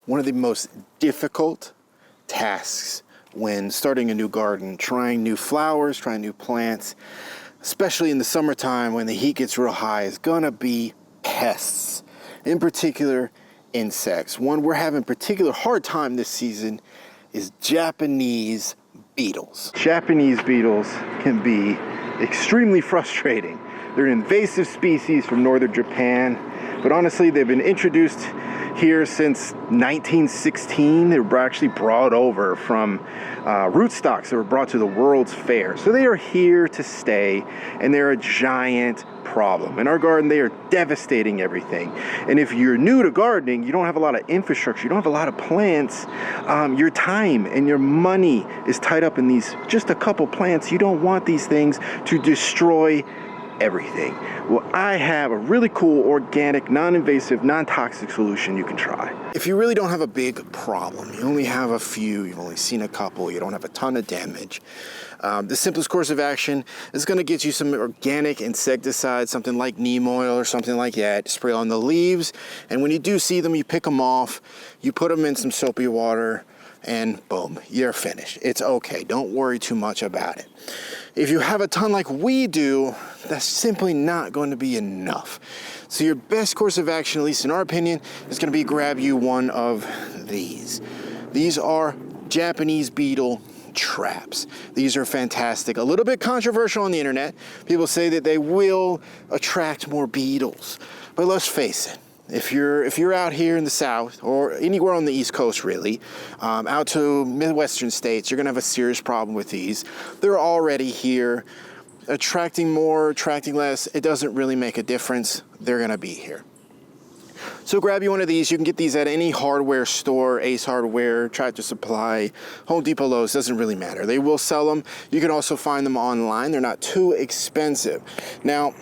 one of the most difficult tasks when starting a new garden, trying new flowers, trying new plants, especially in the summertime when the heat gets real high, is gonna be pests. In particular, insects. One we're having a particular hard time this season is Japanese beetles. Japanese beetles can be extremely frustrating. They're an invasive species from northern Japan, but honestly, they've been introduced here since 1916. They were actually brought over from rootstocks that were brought to the World's Fair. So they are here to stay, and they're a giant problem. In our garden, they are devastating everything. And if you're new to gardening, you don't have a lot of infrastructure, you don't have a lot of plants, your time and your money is tied up in these just a couple plants. You don't want these things to destroy everything. Well, I have a really cool, organic, non-invasive, non-toxic solution you can try. If you really don't have a big problem, you only have a few, you've only seen a couple, you don't have a ton of damage, the simplest course of action is going to get you some organic insecticide, something like neem oil or something like that. Spray on the leaves, and when you do see them, you pick them off, you put them in some soapy water, and boom, you're finished. It's okay. Don't worry too much about it. If you have a ton like we do, that's simply not going to be enough. So your best course of action, at least in our opinion, is going to be grab you one of these. These are Japanese beetle traps. These are fantastic. A little bit controversial on the internet. People say that they will attract more beetles. But let's face it. If you're out here in the South or anywhere on the East Coast really, out to Midwestern states, you're gonna have a serious problem with these. They're already here. Attracting more, attracting less, it doesn't really make a difference. They're gonna be here. So grab you one of these. You can get these at any hardware store, Ace Hardware, Tractor Supply, Home Depot, Lowe's, doesn't really matter. They will sell them. You can also find them online. They're not too expensive. Now,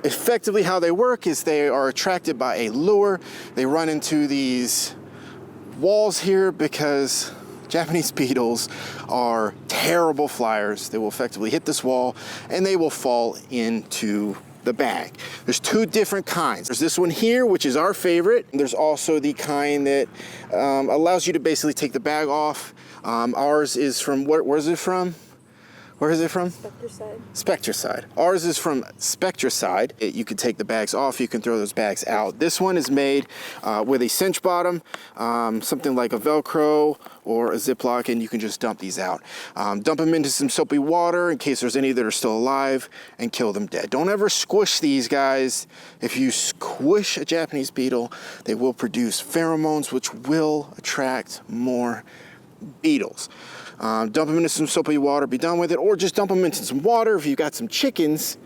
effectively how they work is they are attracted by a lure. They run into these walls here because Japanese beetles are terrible flyers. They will effectively hit this wall and they will fall into the bag. There's two different kinds. There's this one here, which is our favorite. There's also the kind that allows you to basically take the bag off. Ours is from, where is it from? Where is it from? Spectricide. Spectricide. Ours is from Spectricide. You can take the bags off, you can throw those bags out. This one is made with a cinch bottom, something like a Velcro or a Ziploc, and you can just dump these out. Dump them into some soapy water in case there's any that are still alive and kill them dead. Don't ever squish these guys. If you squish a Japanese beetle, they will produce pheromones which will attract more beetles. Dump them into some soapy water, be done with it, or just dump them into some water. If you've got some chickens,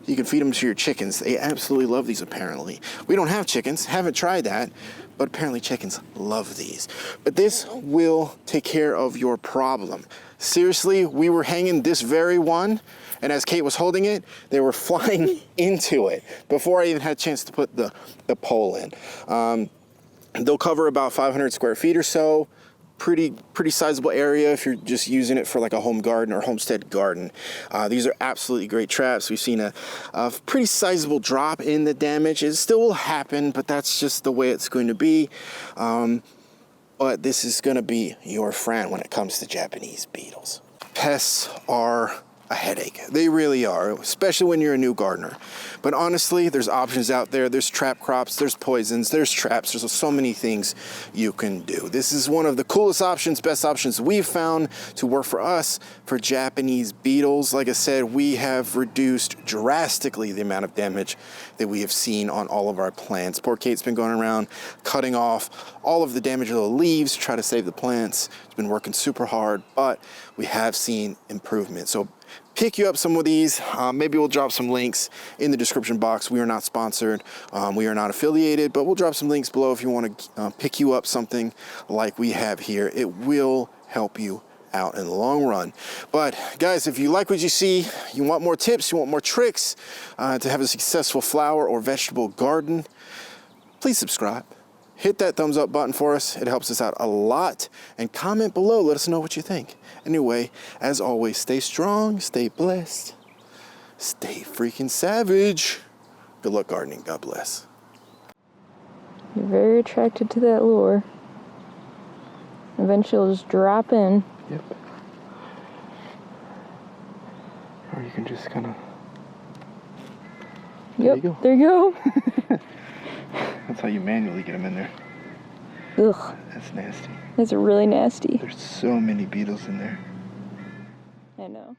you can feed them to your chickens. They absolutely love these apparently. We don't have chickens, haven't tried that, but apparently chickens love these. But this will take care of your problem. Seriously, we were hanging this very one, and as Kate was holding it, they were flying into it before I even had a chance to put the pole in. They'll cover about 500 square feet or so. Pretty sizable area if you're just using it for like a home garden or homestead garden. These are absolutely great traps. We've seen a pretty sizable drop in the damage. It still will happen, but that's just the way it's going to be. But this is going to be your friend when it comes to Japanese beetles. Pests are a headache. They really are, especially when you're a new gardener. But honestly, there's options out there. There's trap crops, there's poisons, there's traps. There's so many things you can do. This is one of the coolest options, best options we've found to work for us for Japanese beetles. Like I said, we have reduced drastically the amount of damage that we have seen on all of our plants. Poor Kate's been going around cutting off all of the damage of the leaves to try to save the plants. It's been working super hard, but we have seen improvement. So pick you up some of these. Maybe we'll drop some links in the description box. We are not sponsored. We are not affiliated, but we'll drop some links below if you want to pick you up something like we have here. It will help you out in the long run. But guys, if you like what you see, you want more tips, you want more tricks to have a successful flower or vegetable garden, please subscribe. Hit that thumbs up button for us. It helps us out a lot. And comment below. Let us know what you think. Anyway, as always, stay strong, stay blessed, stay freaking savage. Good luck gardening. God bless. You're very attracted to that lure. Eventually it'll just drop in. Yep. Or you can just kind of... Yep, there you go. That's how you manually get them in there. Ugh. That's nasty. That's really nasty. There's so many beetles in there. I know.